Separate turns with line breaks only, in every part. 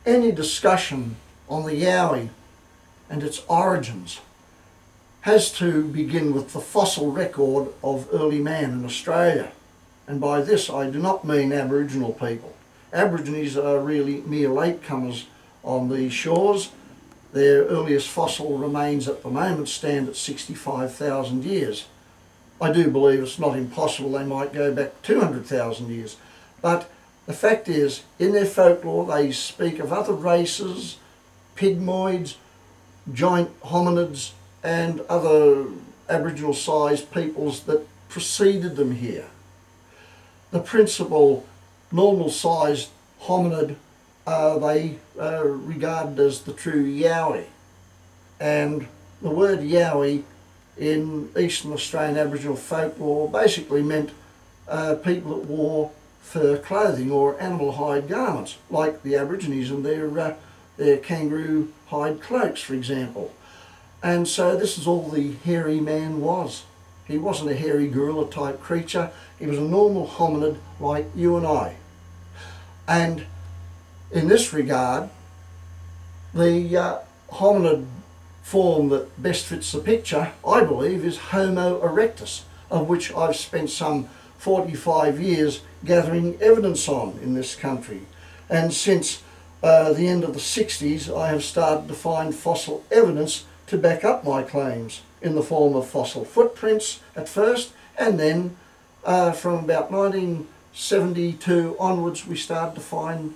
any discussion on the Yowie and its origins has to begin with the fossil record of early man in Australia. And by this I do not mean Aboriginal people. Aborigines are really mere latecomers on these shores. Their earliest fossil remains at the moment stand at 65,000 years. I do believe it's not impossible they might go back 200,000 years. But the fact is, in their folklore they speak of other races, pygmoids, giant hominids and other Aboriginal sized peoples that preceded them here. The principal normal sized hominid they regarded as the true Yowie, and the word Yowie in Eastern Australian Aboriginal folklore basically meant people that wore fur clothing or animal hide garments, like the Aborigines and their kangaroo hide cloaks, for example. And so this is all the hairy man was. He wasn't a hairy gorilla type creature, he was a normal hominid like you and I. And in this regard, the hominid form that best fits the picture, I believe, is Homo erectus, of which I've spent some 45 years gathering evidence on in this country. And since the end of the 60s, I have started to find fossil evidence to back up my claims in the form of fossil footprints at first, and then from about 1972 onwards we started to find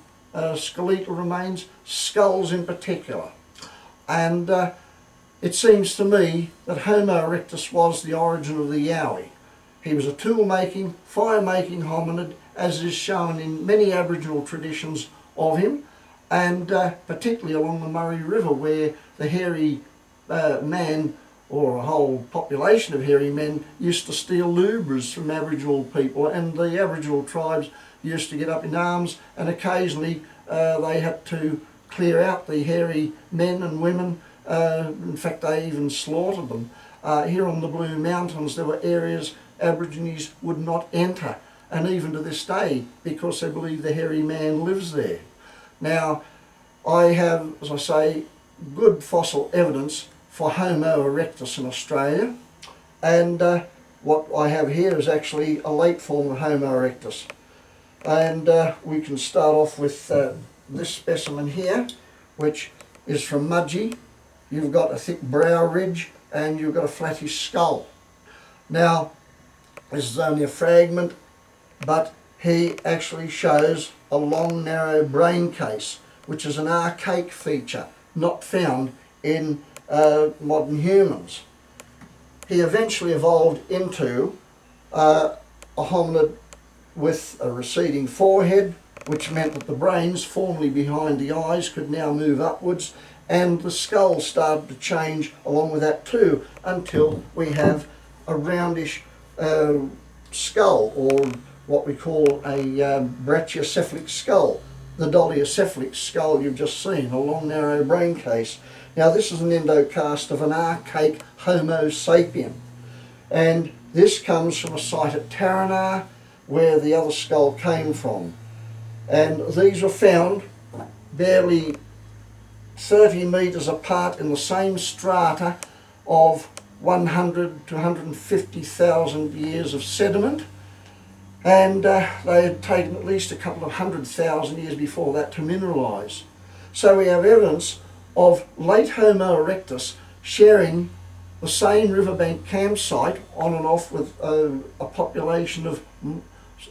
skeletal remains, skulls in particular. And it seems to me that Homo erectus was the origin of the Yowie. He was a tool-making, fire-making hominid, as is shown in many Aboriginal traditions of him, and particularly along the Murray River, where the hairy man, or a whole population of hairy men, used to steal lubras from Aboriginal people, and the Aboriginal tribes used to get up in arms, and occasionally they had to clear out the hairy men and women. In fact, they even slaughtered them. Here on the Blue Mountains there were areas Aborigines would not enter, and even to this day, because they believe the hairy man lives there. Now, I have, as I say, good fossil evidence for Homo erectus in Australia, and what I have here is actually a late form of Homo erectus. And we can start off with this specimen here, which is from Mudgee. You've got a thick brow ridge and you've got a flattish skull. Now, this is only a fragment, but he actually shows a long narrow brain case, which is an archaic feature not found in modern humans. He eventually evolved into a hominid with a receding forehead, which meant that the brains formerly behind the eyes could now move upwards, and the skull started to change along with that too, until we have a roundish skull, or what we call a brachiocephalic skull, the dolichocephalic skull you've just seen, a long narrow brain case. Now this is an endocast of an archaic Homo sapien, and this comes from a site at Taranah where the other skull came from. And these were found barely 30 metres apart in the same strata of 100 to 150,000 years of sediment, and they had taken at least a couple of 100,000 years before that to mineralise. So we have evidence of late Homo erectus sharing the same riverbank campsite on and off with a population of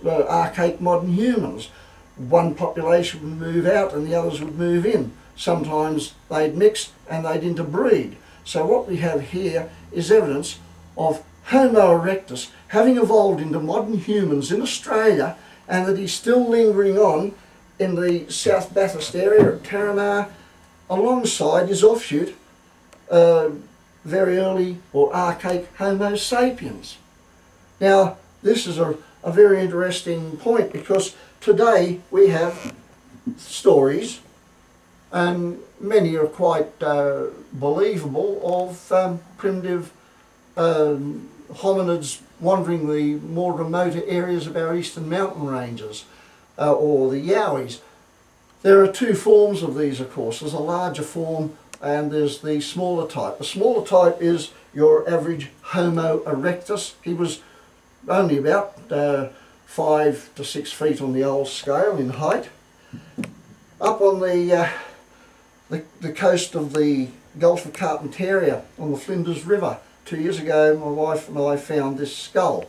archaic modern humans. One population would move out and the others would move in. Sometimes they'd mix and they'd interbreed. So what we have here is evidence of Homo erectus having evolved into modern humans in Australia, and that he's still lingering on in the South Bathurst area at Taranah alongside his offshoot, very early or archaic Homo sapiens. Now this is a very interesting point, because today we have stories, and many are quite believable, of primitive hominids wandering the more remote areas of our eastern mountain ranges, or the Yowies. There are two forms of these, of course. There's a larger form and there's the smaller type. The smaller type is your average Homo erectus. He was only about 5 to 6 feet on the old scale in height. Up on the coast of the Gulf of Carpentaria on the Flinders River 2 years ago, my wife and I found this skull.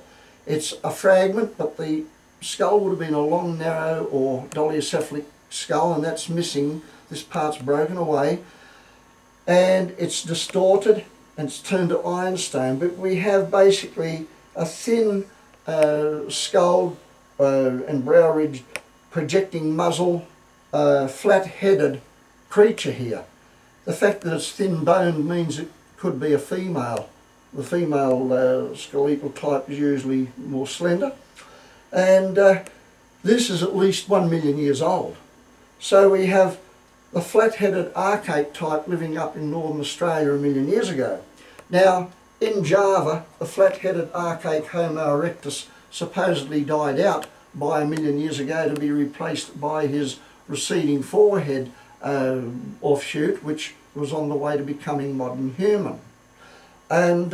It's a fragment, but the skull would have been a long, narrow or dolichocephalic skull, and that's missing. This part's broken away and it's distorted and it's turned to ironstone, but we have basically a thin skull and brow ridge, projecting muzzle, flat-headed creature here. The fact that it's thin-boned means it could be a female. The female skeletal type is usually more slender, and this is at least 1 million years old. So we have the flat-headed archaic type living up in northern Australia 1 million years ago. Now, in Java, the flat-headed archaic Homo erectus supposedly died out by 1 million years ago to be replaced by his receding forehead offshoot, which was on the way to becoming modern human. And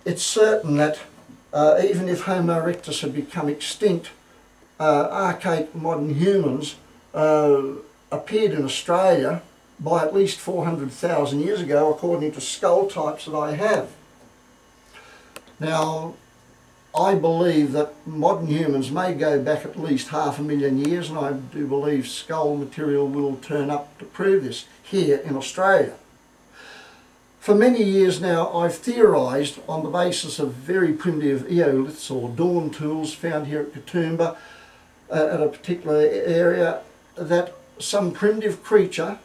it's certain that even if Homo erectus had become extinct, archaic modern humans appeared in Australia by at least 400,000 years ago, according to skull types that I have. Now, I believe that modern humans may go back at least 500,000 years, and I do believe skull material will turn up to prove this here in Australia. For many years now, I've theorised on the basis of very primitive eoliths or dawn tools found here at Katoomba at a particular area, that some primitive creature,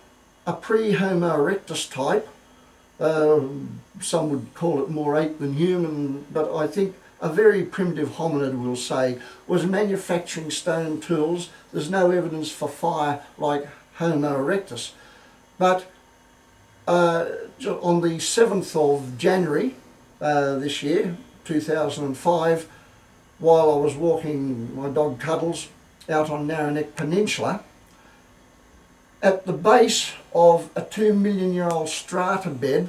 a pre-Homo erectus type, some would call it more ape than human, but I think a very primitive hominid, we'll say, was manufacturing stone tools. There's no evidence for fire like Homo erectus. But on the 7th of January this year, 2005, while I was walking my dog Cuddles out on Narrowneck Peninsula, at the base of a 2 million year old strata bed,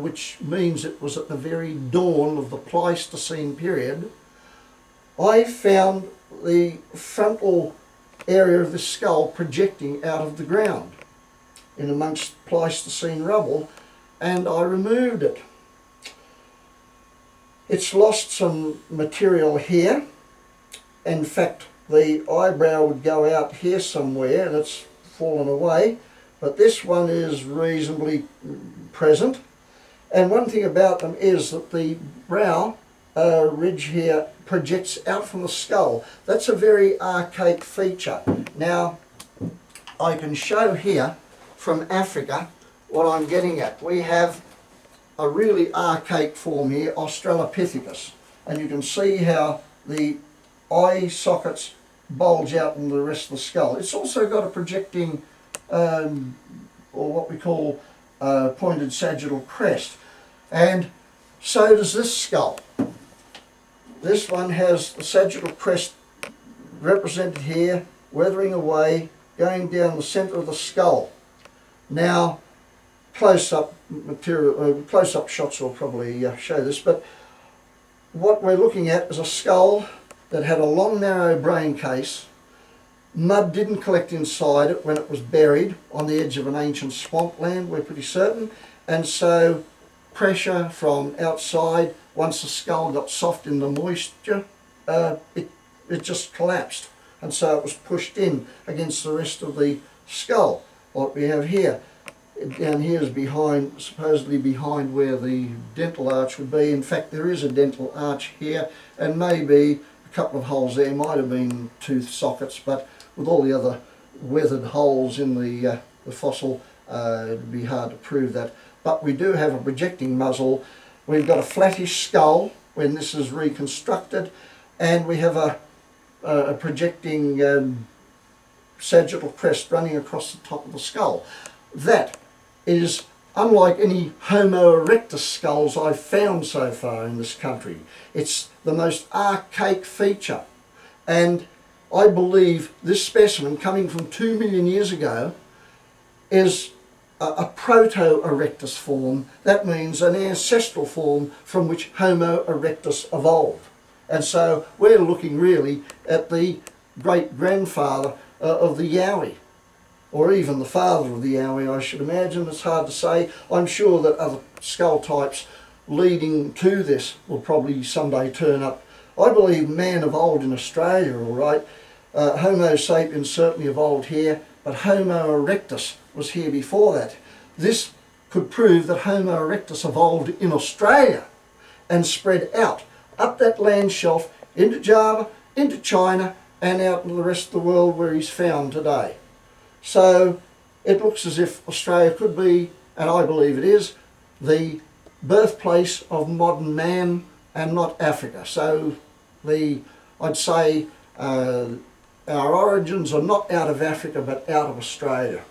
which means it was at the very dawn of the Pleistocene period, I found the frontal area of the skull projecting out of the ground in amongst Pleistocene rubble, and I removed it. It's lost some material here. In fact, the eyebrow would go out here somewhere, and it's fallen away, but this one is reasonably present. And one thing about them is that the brow ridge here projects out from the skull. That's a very archaic feature. Now, I can show here from Africa what I'm getting at. We have a really archaic form here, Australopithecus, and you can see how the eye sockets bulge out in the rest of the skull. It's also got a projecting, or what we call pointed sagittal crest, and so does this skull. This one has the sagittal crest represented here, weathering away, going down the centre of the skull. Now, close-up material, close-up shots will probably show this, but what we're looking at is a skull that had a long, narrow brain case. Mud didn't collect inside it when it was buried on the edge of an ancient swampland, we're pretty certain, and so pressure from outside, once the skull got soft in the moisture, it just collapsed, and so it was pushed in against the rest of the skull. What we have here, down here is behind, supposedly behind where the dental arch would be. In fact, there is a dental arch here, and maybe a couple of holes there might have been tooth sockets, but with all the other weathered holes in the fossil, it'd be hard to prove that. But we do have a projecting muzzle. We've got a flattish skull when this is reconstructed, and we have a projecting sagittal crest running across the top of the skull. That is unlike any Homo erectus skulls I've found so far in this country. It's the most archaic feature, and I believe this specimen, coming from 2 million years ago, is a proto-erectus form. That means an ancestral form from which Homo erectus evolved. And so we're looking really at the great-grandfather of the Yowie, or even the father of the Yowie, I should imagine. It's hard to say. I'm sure that other skull types leading to this will probably someday turn up. I believe man evolved in Australia, all right. Homo sapiens certainly evolved here, but Homo erectus was here before that. This could prove that Homo erectus evolved in Australia and spread out up that land shelf into Java, into China, and out into the rest of the world where he's found today. So it looks as if Australia could be, and I believe it is, the birthplace of modern man and not Africa. So I'd say our origins are not out of Africa but out of Australia.